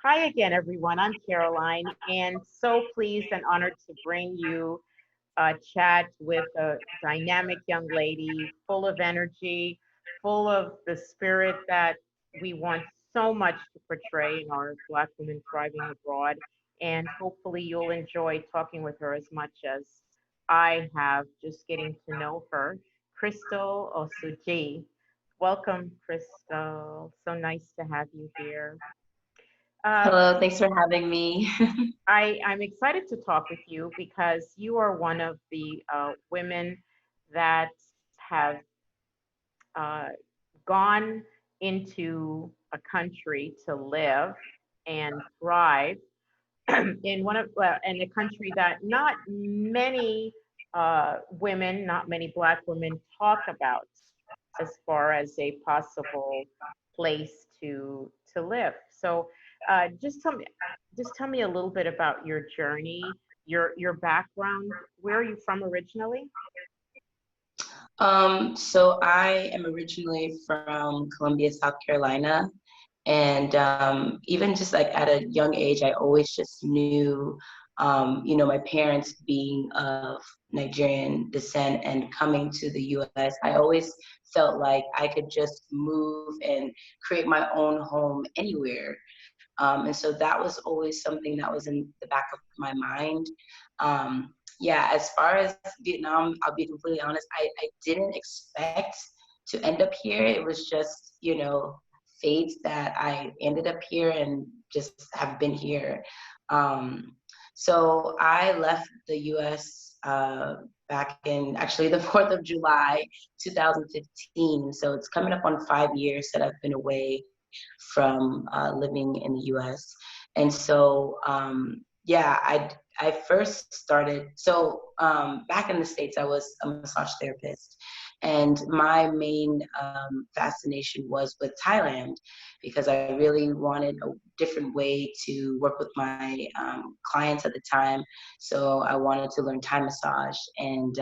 Hi again, everyone. I'm Caroline, and so pleased and honored to bring you a chat with a dynamic young lady, full of energy, full of the spirit that we want so much to portray in our Black women thriving abroad. And hopefully, you'll enjoy talking with her as much as I have just getting to know her. Crystal Osuji. Welcome, Crystal. So nice to have you here. Uh, Hello, thanks for having me. I'm excited to talk with you because you are one of the women that have uh, gone into a country to live and thrive in in a country that not many women, not many Black women talk about as far as a possible place to live. So, just tell me a little bit about your journey, your background. Where are you from originally? So I am originally from Columbia, South Carolina, and even just like at a young age, I always just knew, my parents being of Nigerian descent and coming to the U.S., I always felt like I could just move and create my own home anywhere. And so that was always something that was in the back of my mind. Yeah, as far as Vietnam, I'll be completely honest, I didn't expect to end up here. It was just, fate that I ended up here and just have been here. Um, so I left the US back in actually the 4th of July, 2015. So it's coming up on 5 years that I've been away from living in the US. And so, yeah, I first started, so back in the States, I was a massage therapist. And my main fascination was with Thailand because I really wanted a different way to work with my clients at the time. So I wanted to learn Thai massage and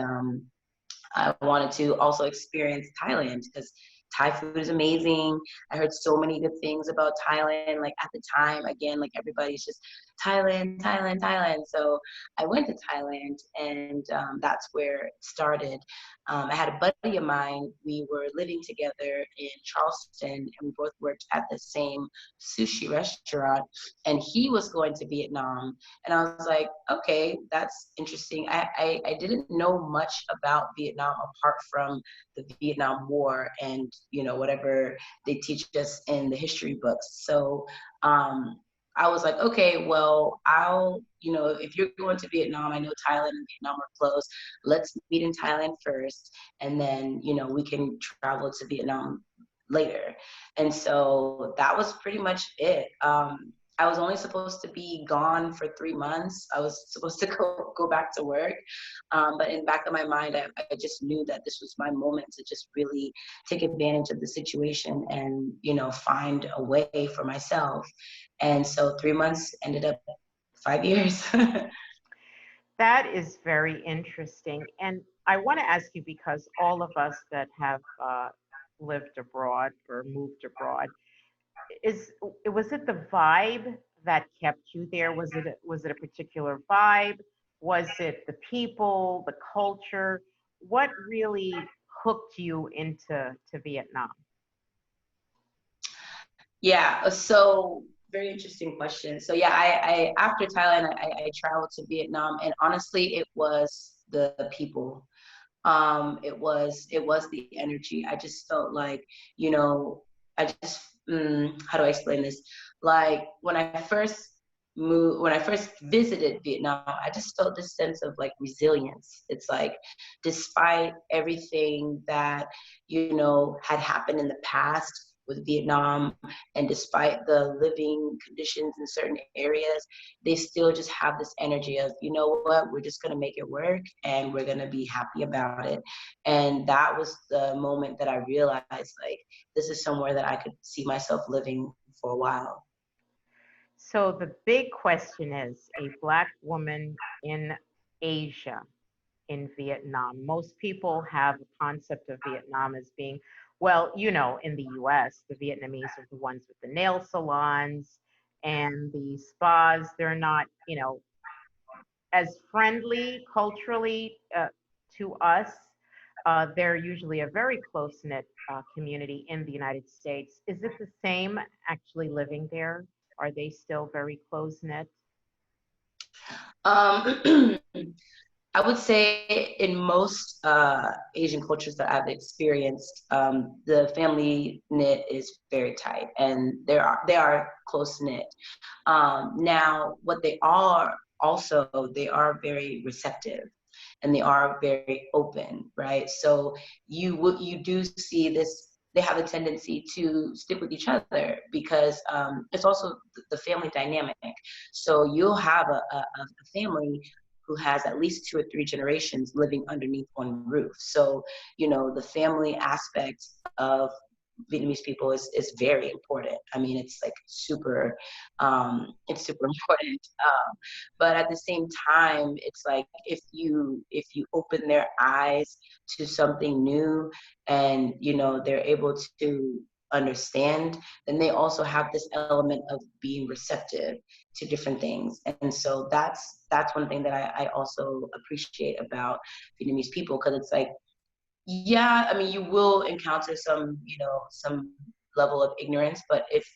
I wanted to also experience Thailand because Thai food is amazing. I heard so many good things about Thailand. Like at the time, again, like everybody's just Thailand, Thailand, Thailand. So I went to Thailand, and that's where it started. I had a buddy of mine. We were living together in Charleston, and we both worked at the same sushi restaurant. And he was going to Vietnam, and I was like, okay, that's interesting. I didn't know much about Vietnam apart from the Vietnam War and, whatever they teach us in the history books. So I was like, okay, well, if you're going to Vietnam, I know Thailand and Vietnam are close. Let's meet in Thailand first, and then, we can travel to Vietnam later. And so that was pretty much it. I was only supposed to be gone for 3 months. I was supposed to go back to work. But in the back of my mind, I just knew that this was my moment to just really take advantage of the situation and, find a way for myself. And so 3 months ended up 5 years. That is very interesting. And I want to ask you because all of us that have lived abroad or moved abroad, is was it the vibe that kept you there? Was it a particular vibe? Was it the people, the culture? What really hooked you into Vietnam? Yeah, so very interesting question. So yeah, I after Thailand, I traveled to Vietnam, and honestly, it was the people. It was the energy. I just felt like, I just how do I explain this? Like when I first visited Vietnam, I just felt this sense of like resilience. It's like, despite everything that, had happened in the past with Vietnam, and despite the living conditions in certain areas, they still just have this energy of, you know what, we're just going to make it work and we're going to be happy about it. And that was the moment that I realized, like, this is somewhere that I could see myself living for a while. So the big question is a Black woman in Asia, in Vietnam. Most people have a concept of Vietnam as being, well, in the US, the Vietnamese are the ones with the nail salons and the spas, they're not, as friendly culturally to us. They're usually a very close knit community in the United States. Is it the same actually living there? Are they still very close knit? Um, I would say in most Asian cultures that I've experienced, the family knit is very tight, and they are close knit. Now, what they are also, they are very receptive, and they are very open, right? So you do see this. They have a tendency to stick with each other because it's also the family dynamic. So you'll have a family who has at least two or three generations living underneath one roof. So, the family aspect of Vietnamese people is very important. I mean, it's super important. But at the same time, it's like if you open their eyes to something new, and they're able to understand, then they also have this element of being receptive to different things. And so that's one thing that I also appreciate about Vietnamese people, because it's like, yeah, I mean, you will encounter some level of ignorance, but if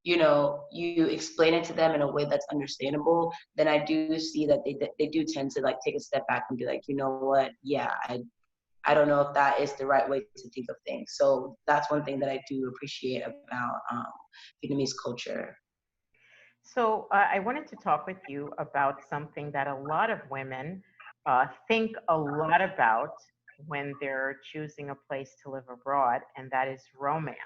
you explain it to them in a way that's understandable, then I do see that they do tend to like take a step back and be like, you know what, yeah, I don't know if that is the right way to think of things. So that's one thing that I do appreciate about Vietnamese culture. So I wanted to talk with you about something that a lot of women think a lot about when they're choosing a place to live abroad, and that is romance.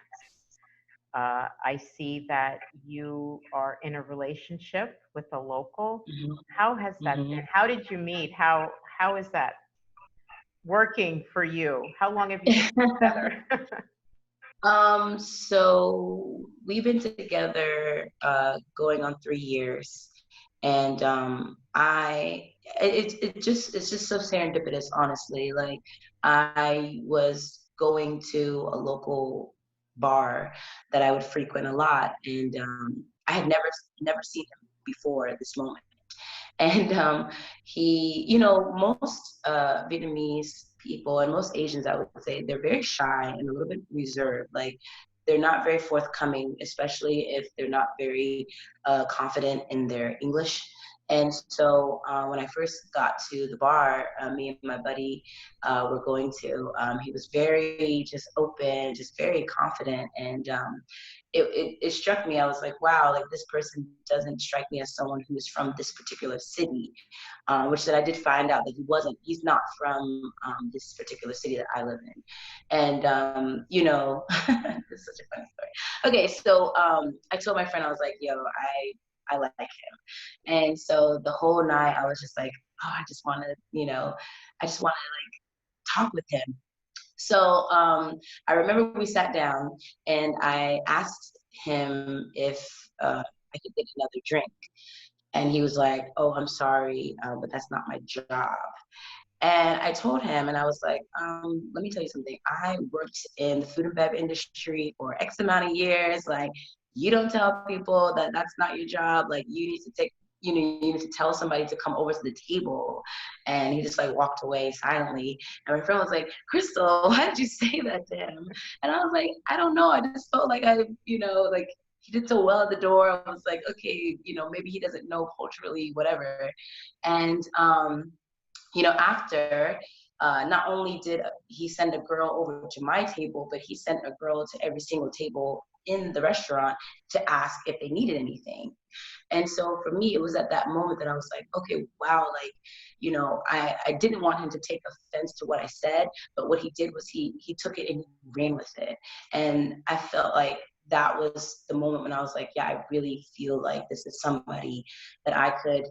I see that you are in a relationship with a local. Hmm. How has that been? Hmm. How did you meet? How is that working for you? How long have you been together? So we've been together going on 3 years, and it's just so serendipitous, honestly. Like, I was going to a local bar that I would frequent a lot, and I had never seen him before this moment. And most Vietnamese people and most Asians, I would say, they're very shy and a little bit reserved. Like, they're not very forthcoming, especially if they're not very confident in their English. And so when I first got to the bar, me and my buddy were going to, he was very just open, just very confident. And it struck me. I was like, wow, like, this person doesn't strike me as someone who is from this particular city, which that I did find out that he's not from this particular city that I live in. And, this is such a funny story. Okay, so I told my friend, I was like, yo, I like him. And so the whole night I was just like, oh, I just want to talk with him. So I remember we sat down and I asked him if I could get another drink. And he was like, oh, I'm sorry, but that's not my job. And I told him, and I was like, let me tell you something. I worked in the food and bev industry for X amount of years. Like, you don't tell people that that's not your job. Like, you need to tell somebody to come over to the table. And he just like walked away silently. And my friend was like, Crystal, why did you say that to him? And I was like, I don't know. I just felt like like, he did so well at the door. I was like, okay, maybe he doesn't know culturally, whatever. And after, not only did he send a girl over to my table, but he sent a girl to every single table in the restaurant to ask if they needed anything. And so for me, it was at that moment that I was like, okay, wow, like, I didn't want him to take offense to what I said, but what he did was he took it and he ran with it. And I felt like that was the moment when I was like, yeah, I really feel like this is somebody that I could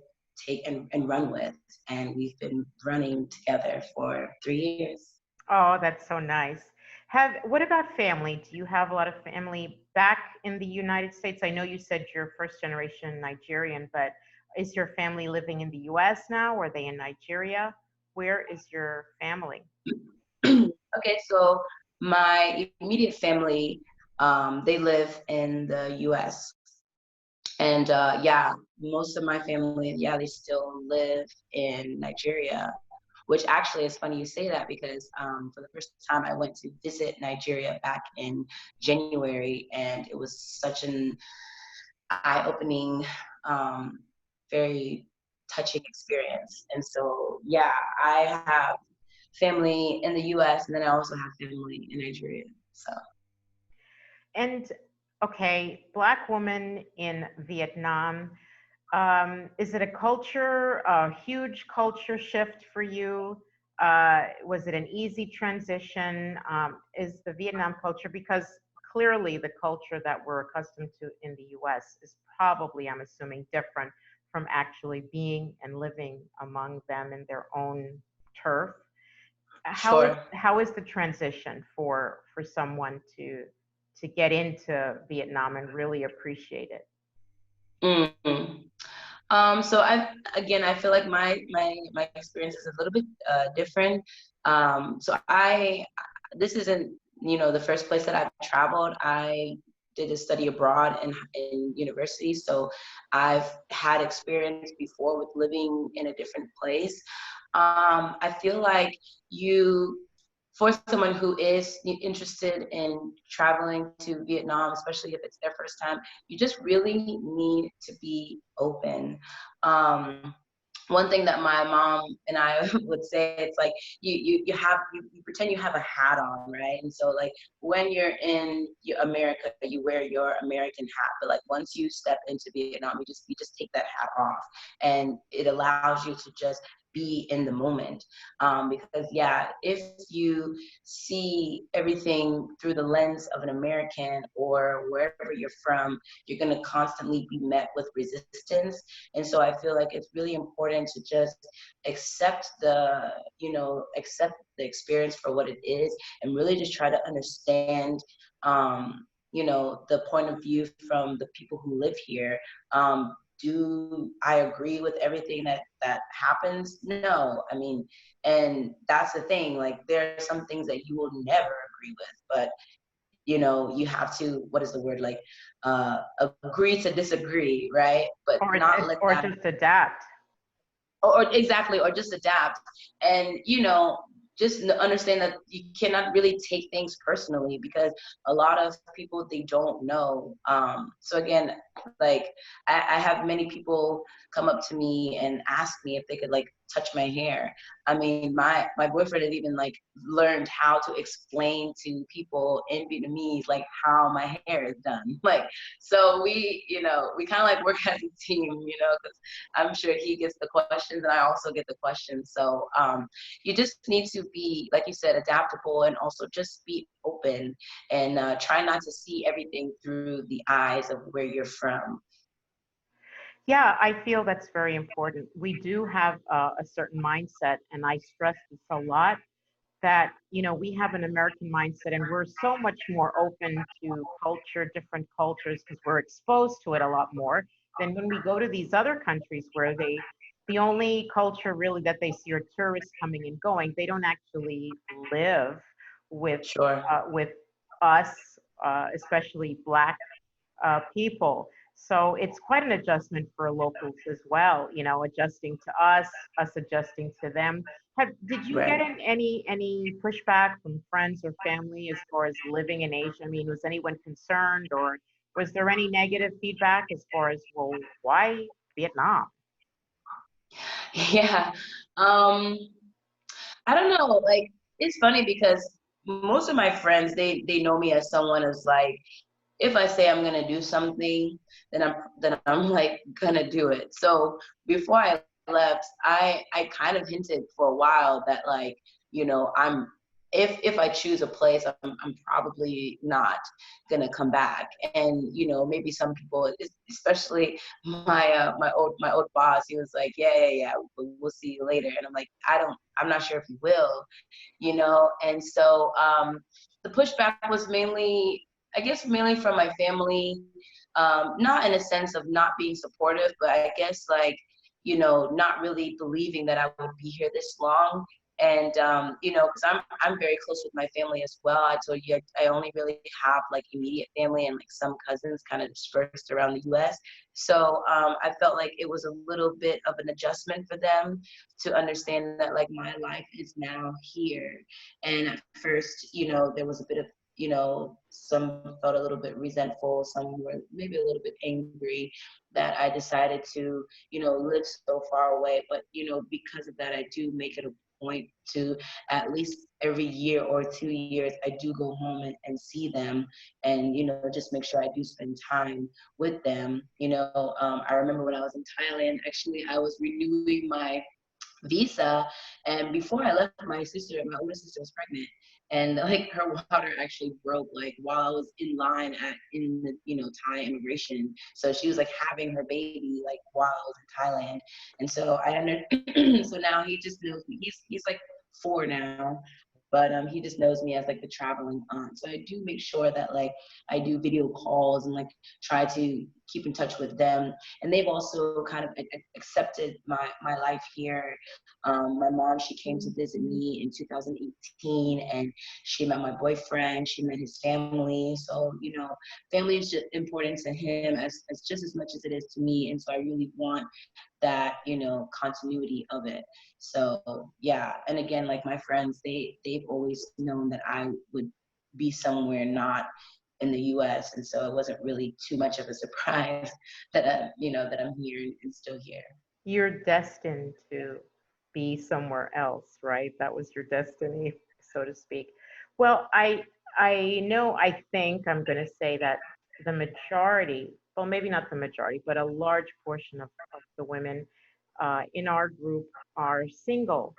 take and run with. And we've been running together for 3 years. Oh, that's so nice. What about family? Do you have a lot of family back in the United States? I know you said you're first generation Nigerian, but is your family living in the US now? Or are they in Nigeria? Where is your family? Okay, so my immediate family, they live in the US. And yeah, most of my family, yeah, they still live in Nigeria, which actually is funny you say that because for the first time I went to visit Nigeria back in January, and it was such an eye-opening, um, very touching experience. And so, yeah, I have family in the U.S. and then I also have family in Nigeria. So, And okay, Black woman in Vietnam, is it a huge culture shift for you? Was it an easy transition? Is the Vietnam culture, because clearly the culture that we're accustomed to in the US is probably, I'm assuming, different from actually being and living among them in their own turf. sure. How is the transition for someone to get into Vietnam and really appreciate it? Mm. So I feel like my experience is a little bit different. So this isn't, the first place that I've traveled. I did a study abroad in university, so I've had experience before with living in a different place. I feel like you for someone who is interested in traveling to Vietnam, especially if it's their first time, you just really need to be open. Um, One thing that my mom and I would say, it's like you pretend you have a hat on, right? And so like when you're in America, you wear your American hat, but like once you step into Vietnam, you just take that hat off, and it allows you to just be in the moment. Because yeah, if you see everything through the lens of an American or wherever you're from, you're going to constantly be met with resistance. And so I feel like it's really important to just accept accept the experience for what it is, and really just try to understand, the point of view from the people who live here. Do I agree with everything that happens? No. I mean, and that's the thing. Like, there are some things that you will never agree with, but you have to, what is the word, like, agree to disagree, right? But not let Or that, just adapt. or exactly, or just adapt. And just understand that you cannot really take things personally, because a lot of people, they don't know. So again, like, I have many people come up to me and ask me if they could, like, touch my hair. I mean, my boyfriend had even, like, learned how to explain to people in Vietnamese, like, how my hair is done. Like, so we kind of like work as a team, because I'm sure he gets the questions and I also get the questions. So you just need to be, like you said, adaptable, and also just be open, and try not to see everything through the eyes of where you're from. Yeah, I feel that's very important. We do have a certain mindset, and I stress this a lot, that we have an American mindset, and we're so much more open to culture, different cultures, because we're exposed to it a lot more than when we go to these other countries where the only culture really that they see are tourists coming and going. They don't actually live with Sure. with us, especially Black people. So it's quite an adjustment for locals as well, adjusting to us adjusting to them. Did you get Right. in any pushback from friends or family as far as living in Asia? I mean, was anyone concerned, or was there any negative feedback as far as, well, why Vietnam? Yeah. Um, I don't know. Like, it's funny because most of my friends, they know me as someone who's like, if I say I'm gonna do something, then I'm like gonna do it. So before I left, I kind of hinted for a while that, like, I'm, if I choose a place, I'm probably not gonna come back. And maybe some people, especially my old boss, he was like, yeah, we'll see you later. And I'm like, I'm not sure if you will, And so the pushback was mainly, I guess, mainly from my family, not in a sense of not being supportive, but I guess, like, not really believing that I would be here this long. And you know, because I'm very close with my family as well. I told you I only really have like immediate family and like some cousins kind of dispersed around the U.S. So I felt like it was a little bit of an adjustment for them to understand that like my life is now here. And at first, you know, there was a bit of, you know, some felt a little bit resentful, some were maybe a little bit angry that I decided to, you know, live so far away. But, you know, because of that, I do make it a point to at least every year or 2 years, I do go home and see them and, you know, just make sure I do spend time with them. You know, I remember when I was in Thailand, actually, I was renewing my visa, and before I left, my older sister was pregnant, and like her water actually broke like while I was in line at in the, you know, Thai immigration. So she was like having her baby like while I was in Thailand, and so I under so now he just knows me. He's like 4 now, but he just knows me as like the traveling aunt. So I do make sure that like I do video calls and like try to keep in touch with them, and they've also kind of accepted my life here. My mom, she came to visit me in 2018, and she met my boyfriend, she met his family. So, you know, family is just important to him as just as much as it is to me. And so I really want that, you know, continuity of it. So yeah, and again, like my friends, they've always known that I would be somewhere not in the US, and so it wasn't really too much of a surprise that you know, that I'm here and still here. You're destined to be somewhere else, right? That was your destiny, so to speak. Well, I know, I think I'm going to say that the majority, well, maybe not the majority, but a large portion of the women in our group are single.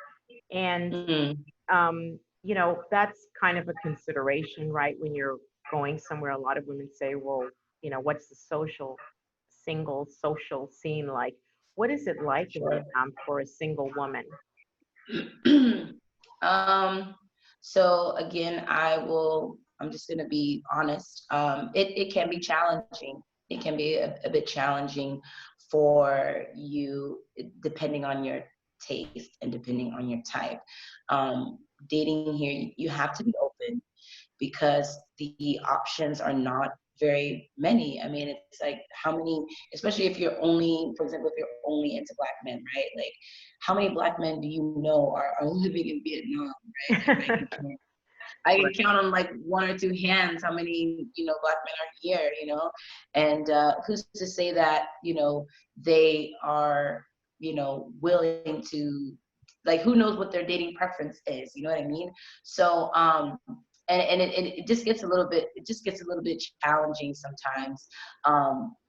And, Mm, you know, that's kind of a consideration, right? When you're going somewhere, a lot of women say, well, you know, what's the single social scene like? What is it like in sure. Vietnam for a single woman? um, so again, I'm just gonna be honest. It can be challenging. It can be a bit challenging for you, depending on your taste and depending on your type. Dating here, you have to be open because the options are not very many. I mean, it's like how many, especially if you're only, for example, if you're only into black men, right? Like, how many black men do you know are living in Vietnam, right? Like, I can count on like 1 or 2 hands how many, you know, black men are here, you know, and who's to say that, you know, they are, you know, willing to, like, who knows what their dating preference is, you know what I mean? So and it just gets a little bit, it just gets a little bit challenging sometimes.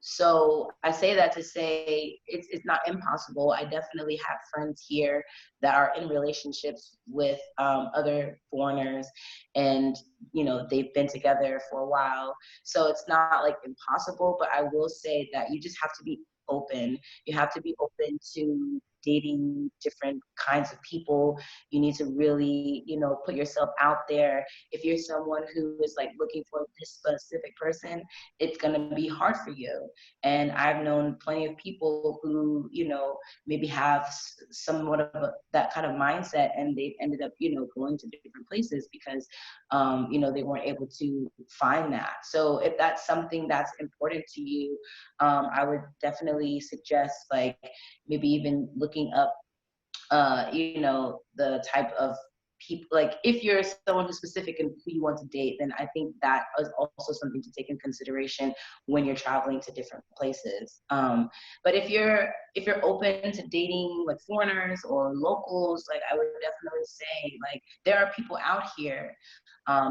So I say that to say it's not impossible. I definitely have friends here that are in relationships with other foreigners, and you know, they've been together for a while, so it's not like impossible. But I will say that you just have to be open. You have to be open to dating different kinds of people. You need to really, you know, put yourself out there. If you're someone who is like looking for this specific person, it's going to be hard for you. And I've known plenty of people who, you know, maybe have somewhat of that kind of mindset, and they've ended up, you know, going to different places because you know, they weren't able to find that. So if that's something that's important to you, I would definitely suggest like maybe even looking up you know, the type of people, like if you're someone who's specific and who you want to date, then I think that is also something to take in consideration when you're traveling to different places. But if you're open to dating like foreigners or locals, like I would definitely say like there are people out here.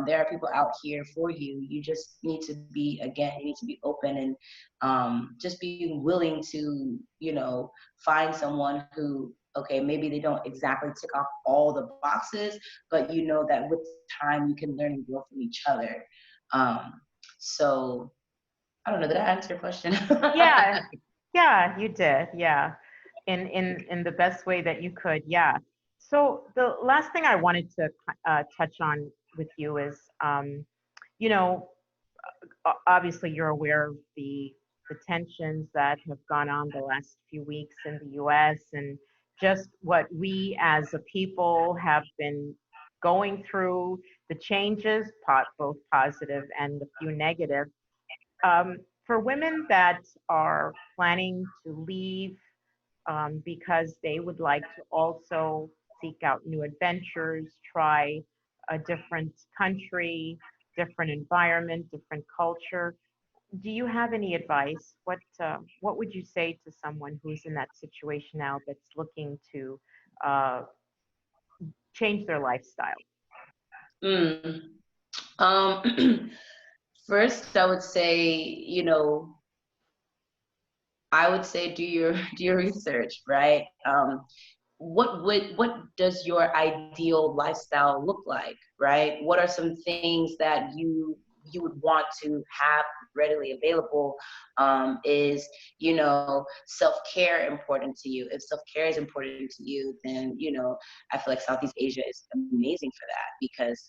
There are people out here for you. You just need to be, again, you need to be open and just being willing to, you know, find someone who, okay, maybe they don't exactly tick off all the boxes, but you know that with time you can learn and grow from each other. Um, so I don't know, did I answer your question? Yeah, yeah, you did. Yeah. In the best way that you could. Yeah. So the last thing I wanted to touch on with you is, you know, obviously you're aware of the tensions that have gone on the last few weeks in the U.S. and just what we as a people have been going through, the changes, both positive and a few negative. Um, for women that are planning to leave because they would like to also seek out new adventures, try a different country, different environment, different culture. Do you have any advice? What would you say to someone who's in that situation now that's looking to uh, change their lifestyle? Mm. Um, First, I would say, I would say do your do your research, right? What does your ideal lifestyle look like, right? What are some things that you would want to have readily available? Is self-care important to you? If self-care is important to you, then I feel like Southeast Asia is amazing for that, because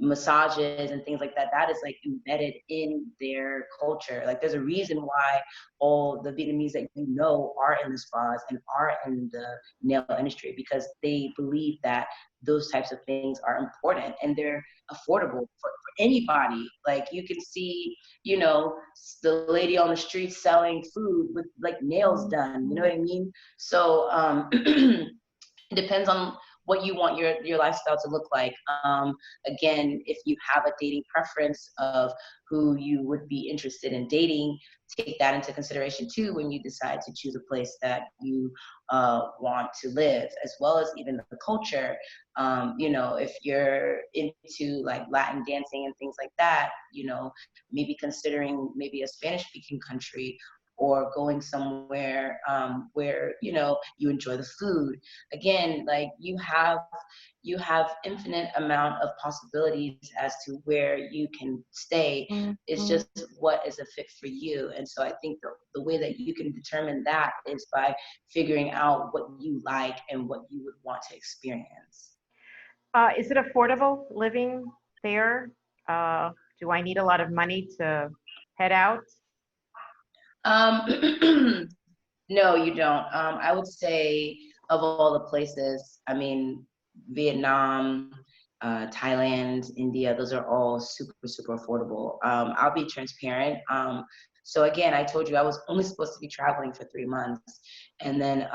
massages and things like that, that is like embedded in their culture. Like there's a reason why all the Vietnamese that are in the spas and are in the nail industry, because they believe that those types of things are important and they're affordable for anybody. Like you can see, the lady on the street selling food with like nails done, you know what I mean? So it depends on what you want your lifestyle to look like. Again, if you have a dating preference of who you would be interested in dating, take that into consideration too when you decide to choose a place that you want to live, as well as even the culture. If you're into like Latin dancing and things like that, maybe considering maybe a Spanish speaking country, or going somewhere where you enjoy the food. Again, like you have infinite amount of possibilities as to where you can stay. It's just what is a fit for you. And so I think the way that you can determine that is by figuring out what you like and what you would want to experience. Is it affordable living there? Uh, do I need a lot of money to head out? um No, you don't. I would say of all the places, I mean, Vietnam, Thailand, India, those are all super, super affordable. I'll be transparent. So again, I told you I was only supposed to be traveling for 3 months. And then,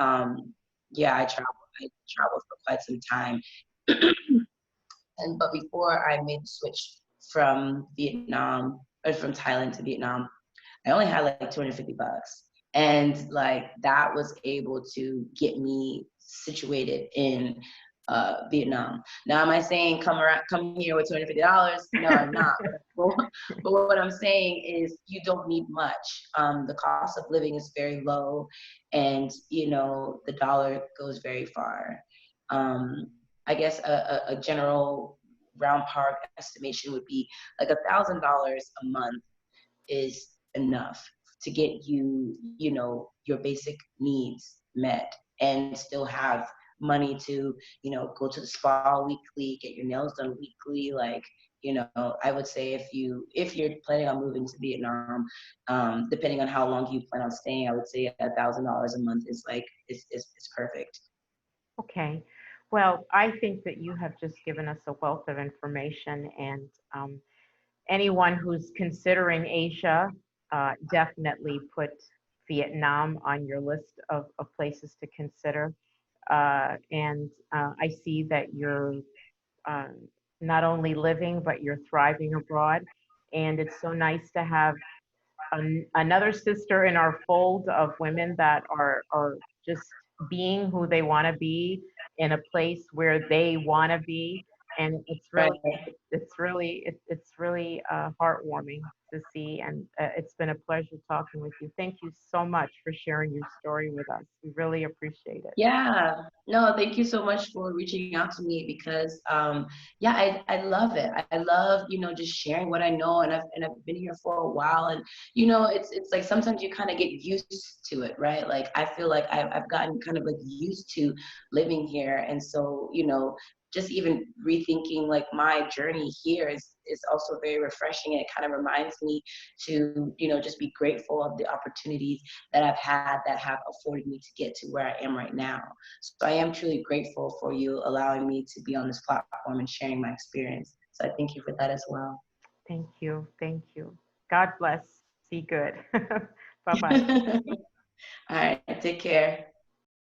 yeah, I traveled for quite some time. But before I made the switch from Vietnam, or from Thailand to Vietnam, I only had like 250 bucks. And like that was able to get me situated in Vietnam. Now, am I saying come here with $250? No, I'm not. But, but what I'm saying is you don't need much. The cost of living is very low, and the dollar goes very far. Um, I guess a general round park estimation would be like $1,000 a month is enough to get you, your basic needs met, and still have money to, go to the spa weekly, get your nails done weekly. Like, I would say if you're planning on moving to Vietnam, depending on how long you plan on staying, I would say $1,000 a month is like is perfect. Okay. Well, I think that you have just given us a wealth of information, and anyone who's considering Asia, definitely put Vietnam on your list of places to consider. And I see that you're uh, not only living, but you're thriving abroad. And it's so nice to have another sister in our fold of women that are just being who they want to be in a place where they want to be. And Right. it's really heartwarming to see. And it's been a pleasure talking with you. Thank you so much for sharing your story with us. We really appreciate it. Yeah, no, thank you so much for reaching out to me, because yeah, I love it. I love, just sharing what I know, and I've been here for a while, and it's like sometimes you kind of get used to it, right? Like I feel like I've gotten kind of like used to living here, and so just even rethinking like my journey here is also very refreshing. And it kind of reminds me to, just be grateful of the opportunities that I've had that have afforded me to get to where I am right now. So I am truly grateful for you allowing me to be on this platform and sharing my experience. So I thank you for that as well. Thank you. Thank you. God bless. Be good. Bye bye. All right, take care.